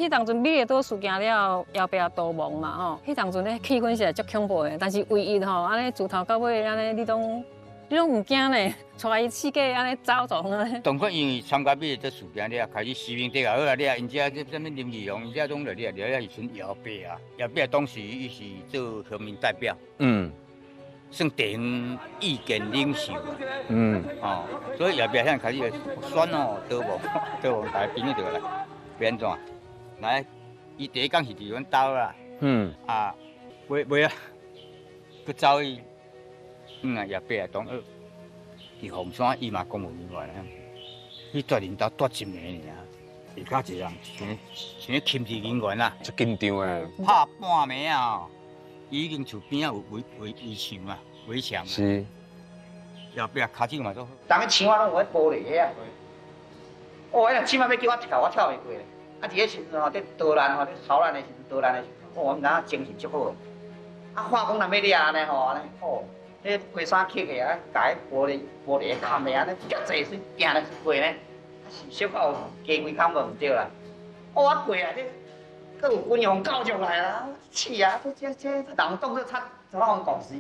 迄当阵美丽岛事件了，后壁逃亡嘛吼，迄当阵咧气氛是足恐怖的，但是唯一吼，安尼自头到尾安尼，你拢唔惊呢？带伊四界安尼走走安尼。当初因为参加美丽岛事件了，开始士兵底下好啦，你啊，因遮这什么林义雄，因遮拢来了，了是选姚伯啊，姚伯当时伊是做国民代表，算地方意见领袖啊，所以姚伯现在开始选哦，逃亡，大家朋友就来，变怎？来，伊第一讲是伫阮兜啦，尾啊，佮走去，姚伯啊，当伫凤山，伊嘛公务员来，伊住恁兜住一暝尔，下骹一人像咧钦差人员啦，足紧张诶。拍半暝啊，伊已经厝边啊有围墙啊，是。后壁骹手嘛做好。人个墙啊拢有迄玻璃啊，迄起码要叫我跳，我跳袂过咧。啊，伫迄时阵吼，伫导弹吼，伫操烂的时阵，导弹的时阵，我们哪精神足好。啊，化工若要掠安尼吼，安尼迄规衫刻个啊，甲迄玻璃砍的安尼，足济水行来过呢，小到加几空无唔对啦。我过啊，佫有军用教出来啊，气啊！这人当作插互讲事。